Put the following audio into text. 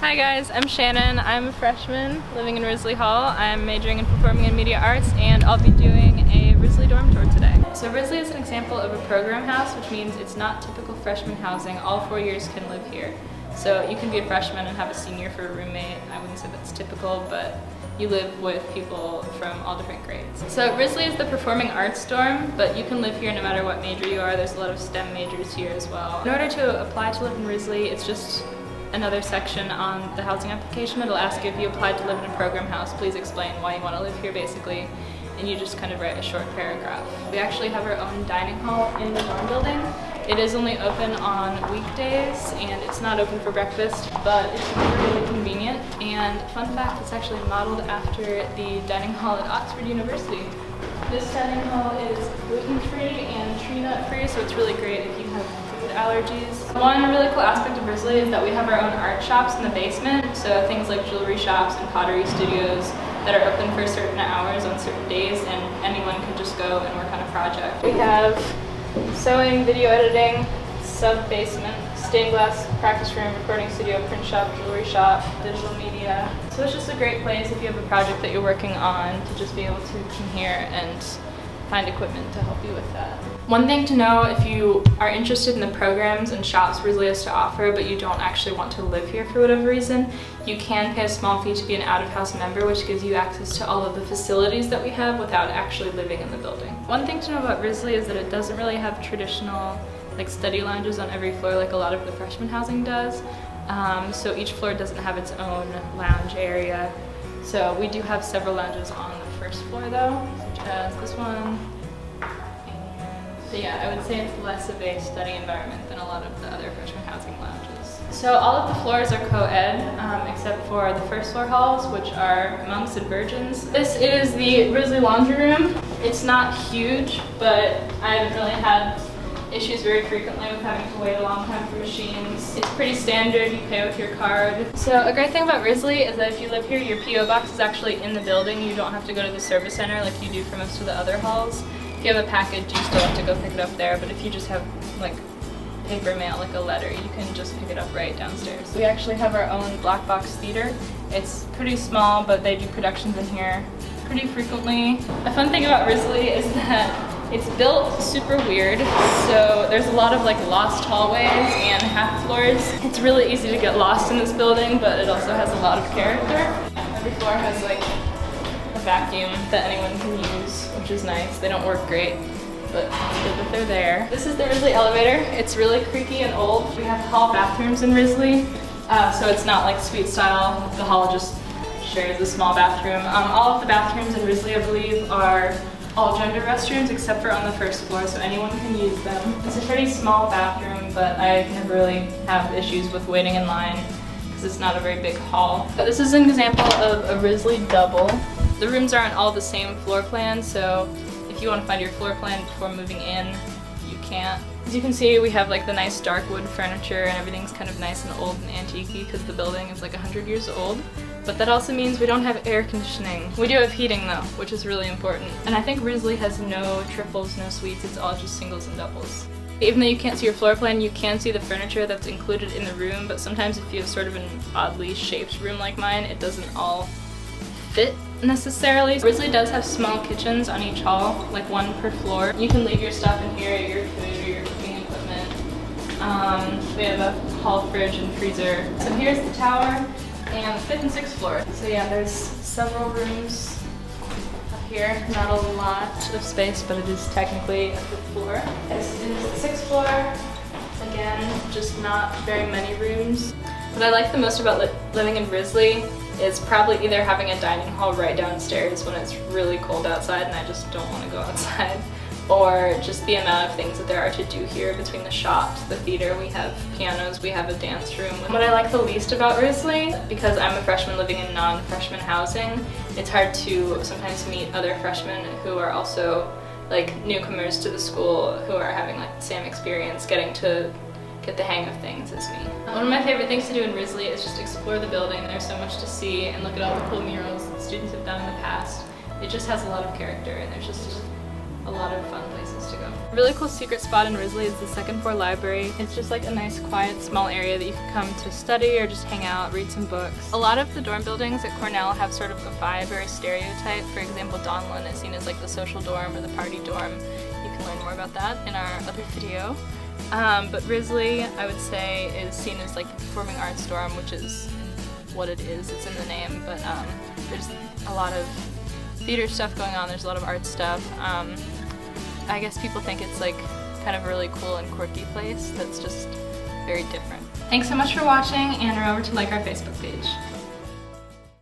Hi guys, I'm Shannon. I'm a freshman living in Risley Hall. I'm majoring in performing and media arts, and I'll be doing a Risley dorm tour today. So Risley is an example of a program house, which means it's not typical freshman housing. All 4 years can live here. So you can be a freshman and have a senior for a roommate. I wouldn't say that's typical, but you live with people from all different grades. So Risley is the performing arts dorm, but you can live here no matter what major you are. There's a lot of STEM majors here as well. In order to apply to live in Risley, it's just another section on the housing application. It'll ask you if you applied to live in a program house, please explain why you want to live here basically, and you just kind of write a short paragraph. We actually have our own dining hall in the dorm building. It is only open on weekdays and it's not open for breakfast, but it's really convenient. And fun fact, it's actually modeled after the dining hall at Oxford University. This dining hall is gluten-free and tree nut-free, so it's really great if you have food allergies. One really cool aspect of Risley is that we have our own art shops in the basement, so things like jewelry shops and pottery studios that are open for certain hours on certain days, and anyone can just go and work on a project. We have sewing, video editing, sub-basement, stained glass practice room, recording studio, print shop, jewelry shop, digital media. So it's just a great place if you have a project that you're working on to just be able to come here and find equipment to help you with that. One thing to know if you are interested in the programs and shops Risley has to offer, but you don't actually want to live here for whatever reason, you can pay a small fee to be an out-of-house member, which gives you access to all of the facilities that we have without actually living in the building. One thing to know about Risley is that it doesn't really have traditional study lounges on every floor like a lot of the freshman housing does. So each floor doesn't have its own lounge area. So we do have several lounges on the first floor though, such as this one. So yeah, I would say it's less of a study environment than a lot of the other freshman housing lounges. So all of the floors are co-ed, except for the first floor halls, which are monks and virgins. This is the Risley laundry room. It's not huge, but I haven't really had issues very frequently with having to wait a long time for machines. It's pretty standard, you pay with your card. So a great thing about Risley is that if you live here, your P.O. box is actually in the building. You don't have to go to the service center like you do for most of the other halls. If you have a package, you still have to go pick it up there, but if you just have paper mail, like a letter, you can just pick it up right downstairs. We actually have our own black box theater. It's pretty small, but they do productions in here pretty frequently. A fun thing about Risley is that it's built super weird, so there's a lot of lost hallways and half floors. It's really easy to get lost in this building, but it also has a lot of character. Every floor has a vacuum that anyone can use, which is nice. They don't work great, but it's good that they're there. This is the Risley elevator. It's really creaky and old. We have hall bathrooms in Risley, so it's not like suite style. The hall just shares a small bathroom. All of the bathrooms in Risley, I believe, are all gender restrooms except for on the first floor, so anyone can use them. It's a pretty small bathroom, but I never really have issues with waiting in line because it's not a very big hall. But this is an example of a Risley double. The rooms aren't all the same floor plan, so if you want to find your floor plan before moving in, you can't. As you can see, we have the nice dark wood furniture and everything's kind of nice and old and antique-y because the building is 100 years old. But that also means we don't have air conditioning. We do have heating though, which is really important. And I think Risley has no triples, no suites, it's all just singles and doubles. Even though you can't see your floor plan, you can see the furniture that's included in the room, but sometimes if you have sort of an oddly shaped room like mine, it doesn't all fit necessarily. Risley does have small kitchens on each hall, one per floor. You can leave your stuff in here, your food or your cooking equipment. We have a hall fridge and freezer. So here's the tower and the 5th and 6th floor. So yeah, there's several rooms up here. Not a lot of space, but it is technically a 5th floor. This is the 6th floor. Again, just not very many rooms. What I like the most about living in Risley is probably either having a dining hall right downstairs when it's really cold outside and I just don't want to go outside, or just the amount of things that there are to do here between the shops, the theater, we have pianos, we have a dance room. What I like the least about Risley, because I'm a freshman living in non-freshman housing, it's hard to sometimes meet other freshmen who are also newcomers to the school who are having the same experience, getting to get the hang of things as me. One of my favorite things to do in Risley is just explore the building. There's so much to see and look at all the cool murals that students have done in the past. It just has a lot of character and there's just a lot of fun places to go. A really cool secret spot in Risley is the second floor library. It's just like a nice, quiet, small area that you can come to study or just hang out, read some books. A lot of the dorm buildings at Cornell have sort of a vibe or a stereotype. For example, Donlin is seen as like the social dorm or the party dorm. You can learn more about that in our other video. But Risley, I would say, is seen as like the performing arts dorm, which is what it is. It's in the name, but there's a lot of theater stuff going on. There's a lot of art stuff. I guess people think it's like kind of a really cool and quirky place that's just very different. Thanks so much for watching, and remember to like our Facebook page.